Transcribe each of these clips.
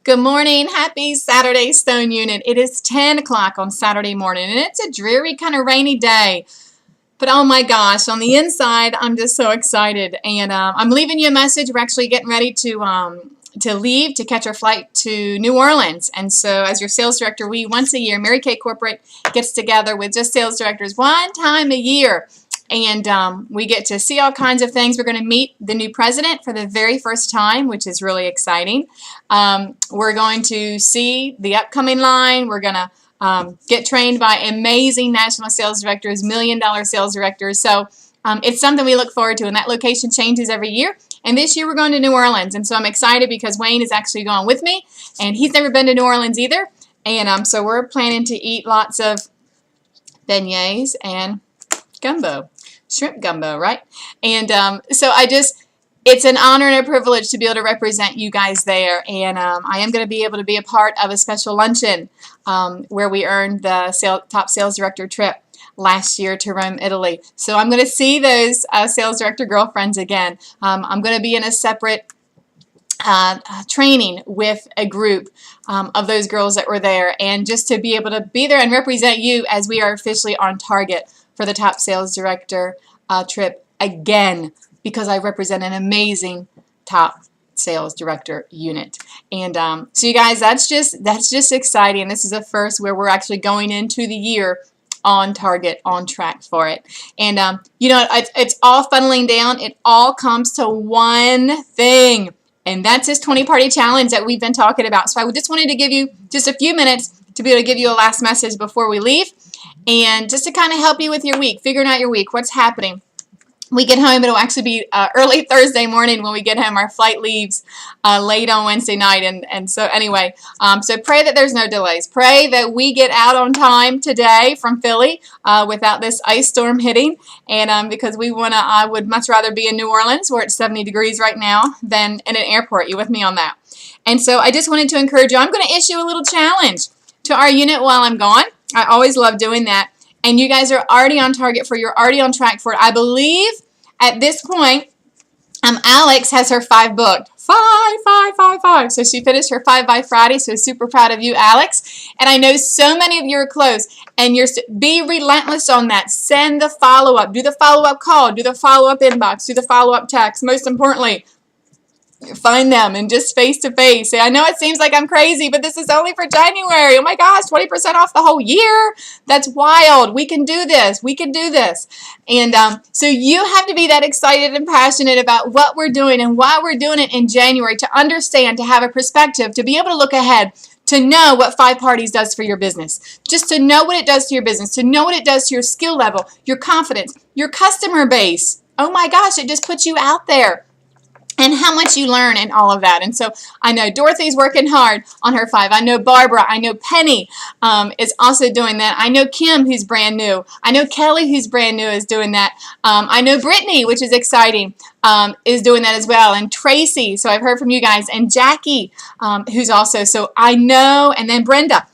Good morning. Happy Saturday, Stone Unit. It is 10 o'clock on Saturday morning, and it's a dreary kind of rainy day. But oh my gosh, on the inside, I'm just so excited. And I'm leaving you a message. We're actually getting ready to leave to catch our flight to New Orleans. And so as your sales director, we once a year, Mary Kay Corporate gets together with just sales directors one time a year. And we get to see all kinds of things. We're going to meet the new president for the very first time, which is really exciting. We're going to see the upcoming line. We're going to get trained by amazing national sales directors, million-dollar sales directors. So it's something we look forward to, and that location changes every year. And this year we're going to New Orleans, and so I'm excited because Wayne is actually going with me, and he's never been to New Orleans either. And so we're planning to eat lots of beignets and gumbo. Shrimp gumbo, right? And so it's an honor and a privilege to be able to represent you guys there. And I am going to be able to be a part of a special luncheon where we earned the top sales director trip last year to Rome, Italy. So I'm going to see those sales director girlfriends again. I'm going to be in a separate training with a group of those girls that were there, and just to be able to be there and represent you as we are officially on target for the top sales director trip again, because I represent an amazing top sales director unit. And so you guys, that's just exciting. This is the first where we're actually going into the year on target, on track for it. And you know, it's all funneling down. It all comes to one thing, and that's this 20 party challenge that we've been talking about. So I just wanted to give you just a few minutes to be able to give you a last message before we leave, and just to kind of help you with your week, figuring out your week, what's happening. We get home, it'll actually be early Thursday morning when we get home. Our flight leaves late on Wednesday night. And so anyway, so pray that there's no delays. Pray that we get out on time today from Philly without this ice storm hitting. And because I would much rather be in New Orleans where it's 70 degrees right now than in an airport. You with me on that? And so I just wanted to encourage you. I'm going to issue a little challenge to our unit while I'm gone. I always love doing that. And you guys are already on target for it. You're already on track for it. I believe at this point, Alex has her 5 booked. 5. So she finished her 5 by Friday. So super proud of you, Alex. And I know so many of you are close. And be relentless on that. Send the follow-up. Do the follow-up call. Do the follow-up inbox. Do the follow-up text. Most importantly, find them and just face-to-face. I know it seems like I'm crazy, but this is only for January. Oh my gosh, 20% off the whole year. That's wild. We can do this. We can do this. And so you have to be that excited and passionate about what we're doing and why we're doing it in January, to understand, to have a perspective, to be able to look ahead, to know what 5 parties does for your business. Just to know what it does to your business, to know what it does to your skill level, your confidence, your customer base. Oh my gosh, it just puts you out there. And how much you learn and all of that. And so I know Dorothy's working hard on her 5. I know Barbara. I know Penny is also doing that. I know Kim, who's brand new. I know Kelly, who's brand new, is doing that. I know Brittany, which is exciting, is doing that as well. And Tracy, so I've heard from you guys. And Jackie, who's also, so I know, and then Brenda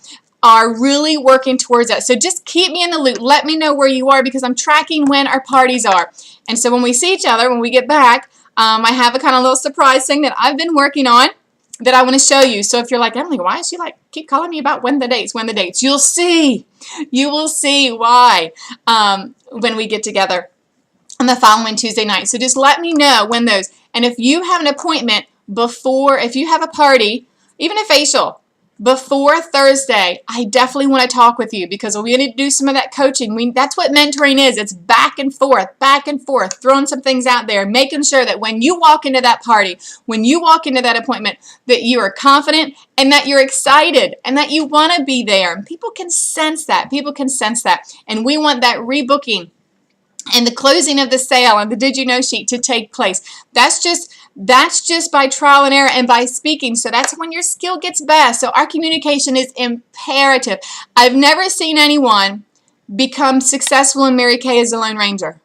are really working towards that. So just keep me in the loop. Let me know where you are, because I'm tracking when our parties are. And so when we see each other, when we get back, I have a kind of little surprise thing that I've been working on that I want to show you. So if you're like, Emily, why is she keep calling me about when the dates? You'll see. You will see why when we get together on the following Tuesday night. So just let me know when those. And if you have an appointment before, if you have a party, even a facial, before Thursday, I definitely want to talk with you, because we need to do some of that coaching. That's what mentoring is. It's back and forth, throwing some things out there, making sure that when you walk into that party, when you walk into that appointment, that you are confident and that you're excited and that you want to be there. And people can sense that. And we want that rebooking and the closing of the sale and the did you know sheet to take place. That's just by trial and error and by speaking. So that's when your skill gets best. So our communication is imperative. I've never seen anyone become successful in Mary Kay as a Lone Ranger.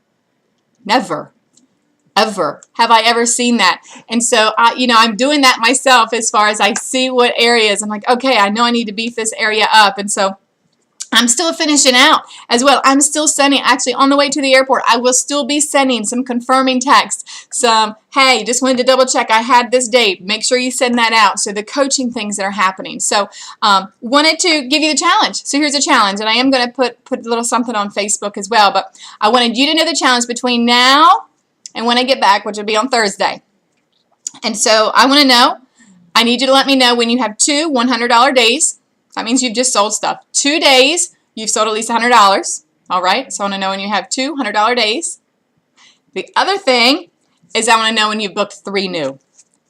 Never. Ever have I ever seen that. And so I'm doing that myself, as far as I see what areas I'm like, okay, I know I need to beef this area up. And so I'm still finishing out as well. I'm still sending, actually on the way to the airport, I will still be sending some confirming text. Some, hey, just wanted to double check I had this date. Make sure you send that out. So the coaching things that are happening. So wanted to give you the challenge. So here's a challenge. And I am going to put a little something on Facebook as well. But I wanted you to know the challenge between now and when I get back, which will be on Thursday. And so I want to know, I need you to let me know when you have 2 $100 days. That means you've just sold stuff. 2 days, you've sold at least $100. All right, so I want to know when you have 2 $100 days. The other thing is I want to know when you've booked 3 new.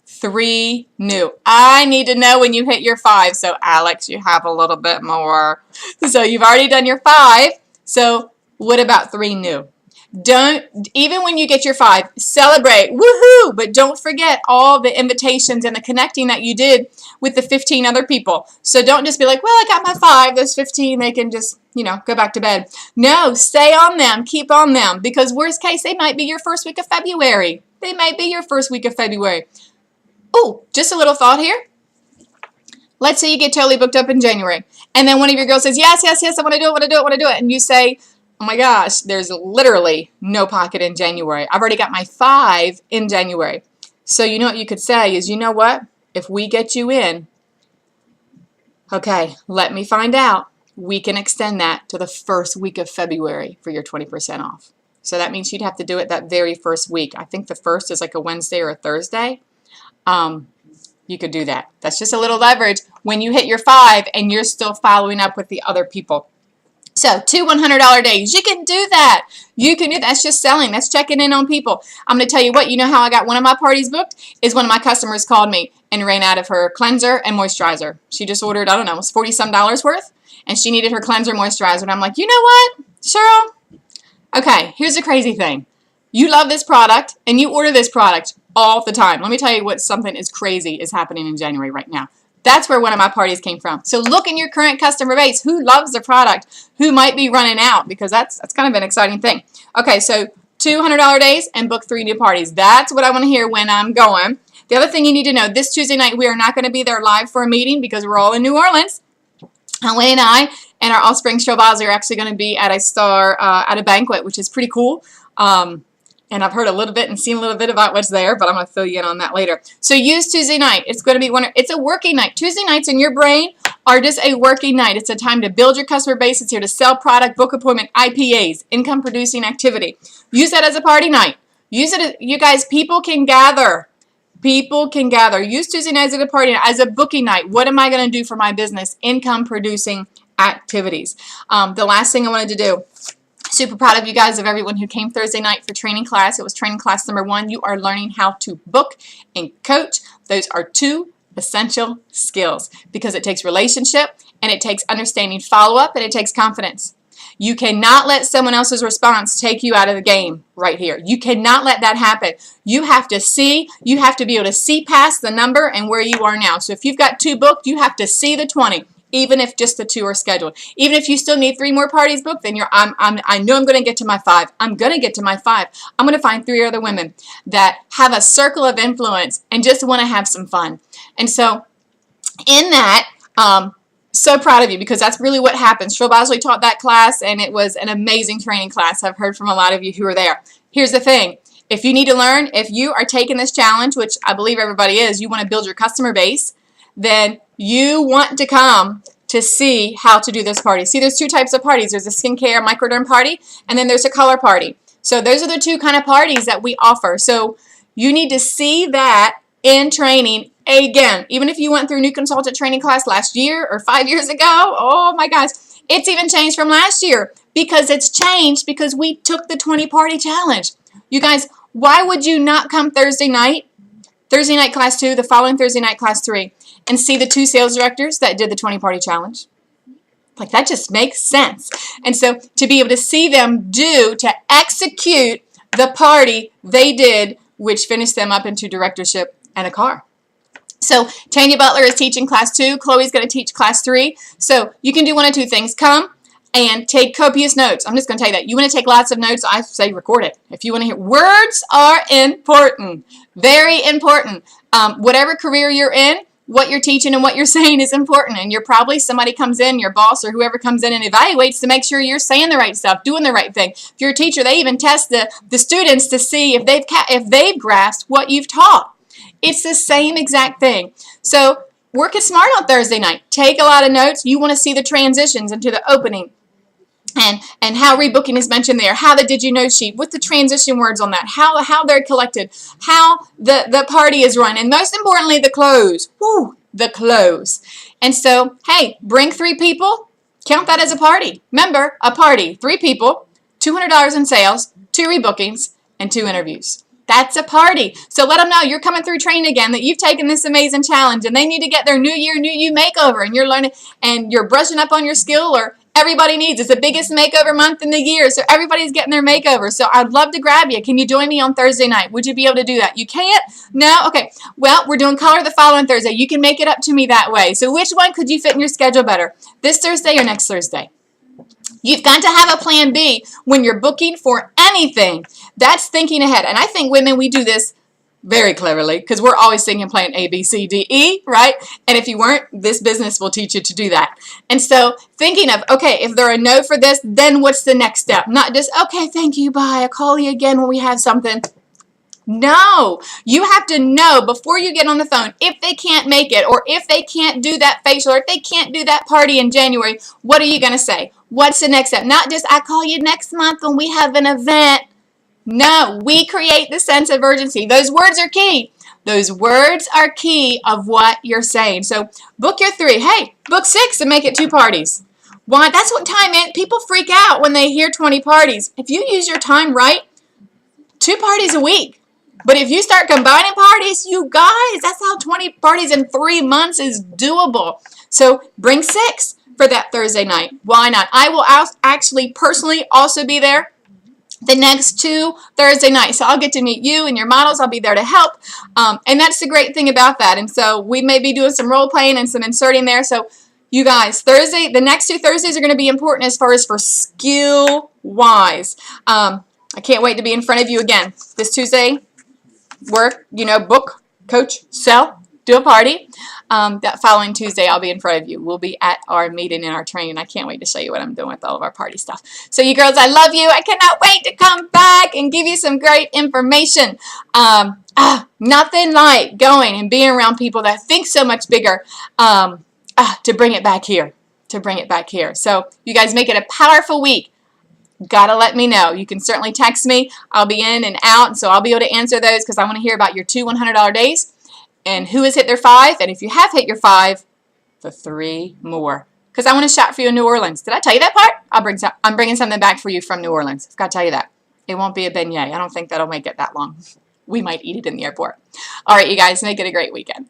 3 new. I need to know when you hit your 5. So Alex, you have a little bit more. So you've already done your 5. So what about 3 new? Don't, even when you get your 5, celebrate, woohoo, but don't forget all the invitations and the connecting that you did with the 15 other people. So don't just be like, well, I got my 5, those 15, they can just, you know, go back to bed. No, stay on them, keep on them, because worst case, they might be your first week of February. They might be your first week of February. Oh, just a little thought here. Let's say you get totally booked up in January, and then one of your girls says, yes, yes, yes, I want to do it, I want to do it, I want to do it, and you say, oh my gosh, there's literally no pocket in January. I've already got my 5 in January. So you know what you could say is, you know what? If we get you in, okay, let me find out. We can extend that to the first week of February for your 20% off. So that means you'd have to do it that very first week. I think the first is like a Wednesday or a Thursday. You could do that. That's just a little leverage when you hit your 5 and you're still following up with the other people. So 2 $100 days, you can do that. You can do that. That's just selling. That's checking in on people. I'm going to tell you what, you know how I got one of my parties booked? Is one of my customers called me and ran out of her cleanser and moisturizer. She just ordered, I don't know, it was $40-some worth, and she needed her cleanser moisturizer. And I'm like, you know what, Cheryl? Okay, here's the crazy thing. You love this product, and you order this product all the time. Let me tell you what something is crazy is happening in January right now. That's where one of my parties came from. So look in your current customer base. Who loves the product? Who might be running out? Because that's kind of an exciting thing. Okay, so 2 $100 days and book 3 new parties. That's what I want to hear when I'm going. The other thing you need to know, this Tuesday night, we are not going to be there live for a meeting because we're all in New Orleans. Wayne and I and our Offspring Showbaz are actually going to be at a banquet, which is pretty cool. And I've heard a little bit and seen a little bit about what's there, but I'm going to fill you in on that later. So use Tuesday night. It's going to be it's a working night. Tuesday nights in your brain are just a working night. It's a time to build your customer base. It's here to sell product, book appointment, IPAs, income producing activity. Use that as a party night. Use it, you guys, people can gather. People can gather. Use Tuesday nights as a party night, as a booking night. What am I going to do for my business? Income producing activities. The last thing I wanted to do, super proud of you guys, of everyone who came Thursday night for training class. It was training class number 1. You are learning how to book and coach. Those are 2 essential skills because it takes relationship and it takes understanding follow-up and it takes confidence. You cannot let someone else's response take you out of the game right here. You cannot let that happen. You have to see, you have to be able to see past the number and where you are now. So if you've got 2 booked, you have to see the 20. Even if just the 2 are scheduled. Even if you still need 3 more parties booked, then I know I'm going to get to my 5. I'm going to get to my 5. I'm going to find 3 other women that have a circle of influence and just want to have some fun. And so in that, so proud of you because that's really what happens. Cheryl Bosley taught that class and it was an amazing training class. I've heard from a lot of you who are there. Here's the thing. If you need to learn, if you are taking this challenge, which I believe everybody is, you want to build your customer base, then you want to come to see how to do this party. See, there's 2 types of parties. There's a skincare microderm party, and then there's a color party. So those are the 2 kind of parties that we offer. So you need to see that in training again. Even if you went through new consultant training class last year or 5 years ago, oh my gosh, it's even changed from last year because it's changed because we took the 20 party challenge. You guys, why would you not come Thursday night class 2, the following Thursday night class 3, and see the 2 sales directors that did the 20 party challenge? Like, that just makes sense. And so to be able to see them to execute the party they did, which finished them up into directorship and a car. So Tanya Butler is teaching class 2. Chloe's going to teach class 3. So you can do one of 2 things. Come and take copious notes. I'm just going to tell you that. You want to take lots of notes, I say record it. If you want to hear, words are important. Very important. Whatever career you're in, what you're teaching and what you're saying is important. And you're probably, somebody comes in, your boss or whoever comes in and evaluates to make sure you're saying the right stuff, doing the right thing. If you're a teacher, they even test the students to see if they've grasped what you've taught. It's the same exact thing. So work it smart on Thursday night. Take a lot of notes. You want to see the transitions into the opening. And how rebooking is mentioned there, how the did you know sheet, with the transition words on that, how they're collected, how the party is run, and most importantly, the close. Woo, the close. And so, hey, bring 3 people, count that as a party. Remember, a party, 3 people, $200 in sales, 2 rebookings, and 2 interviews. That's a party. So let them know you're coming through training again, that you've taken this amazing challenge, and they need to get their new year, new you makeover, and you're learning, and you're brushing up on your skill, or everybody needs. It's the biggest makeover month in the year, so everybody's getting their makeover. So I'd love to grab you. Can you join me on Thursday night? Would you be able to do that? You can't? No? Okay. Well, we're doing color the following Thursday. You can make it up to me that way. So which one could you fit in your schedule better? This Thursday or next Thursday? You've got to have a plan B when you're booking for anything. That's thinking ahead. And I think women, we do this very cleverly, because we're always thinking plan A, B, C, D, E, right? And if you weren't, this business will teach you to do that. And so thinking of, okay, if they're a no for this, then what's the next step? Not just, okay, thank you, bye, I'll call you again when we have something. No, you have to know before you get on the phone, if they can't make it, or if they can't do that facial, or if they can't do that party in January, what are you going to say? What's the next step? Not just, I call you next month when we have an event. No, we create the sense of urgency. Those words are key. Those words are key of what you're saying. So book your 3. Hey, book 6 and make it 2 parties. Why? That's what time is. People freak out when they hear 20 parties. If you use your time right, 2 parties a week. But if you start combining parties, you guys, that's how 20 parties in 3 months is doable. So bring 6 for that Thursday night. Why not? I will actually personally also be there the next 2 Thursday nights. So I'll get to meet you and your models. I'll be there to help. And that's the great thing about that. And so we may be doing some role playing and some inserting there. So you guys, the next 2 Thursdays are going to be important as far as for skill wise. I can't wait to be in front of you again. This Tuesday, work, book, coach, sell, do a party. That following Tuesday, I'll be in front of you. We'll be at our meeting and our training. I can't wait to show you what I'm doing with all of our party stuff. So you girls, I love you. I cannot wait to come back and give you some great information. Nothing like going and being around people that think so much bigger to bring it back here. So you guys make it a powerful week. Gotta let me know. You can certainly text me. I'll be in and out, so I'll be able to answer those because I want to hear about your 2 $100 days and who has hit their 5, and if you have hit your 5, the 3 more. Because I want to shop for you in New Orleans. Did I tell you that part? I'm bringing something back for you from New Orleans. I've got to tell you that. It won't be a beignet. I don't think that'll make it that long. We might eat it in the airport. All right, you guys, make it a great weekend.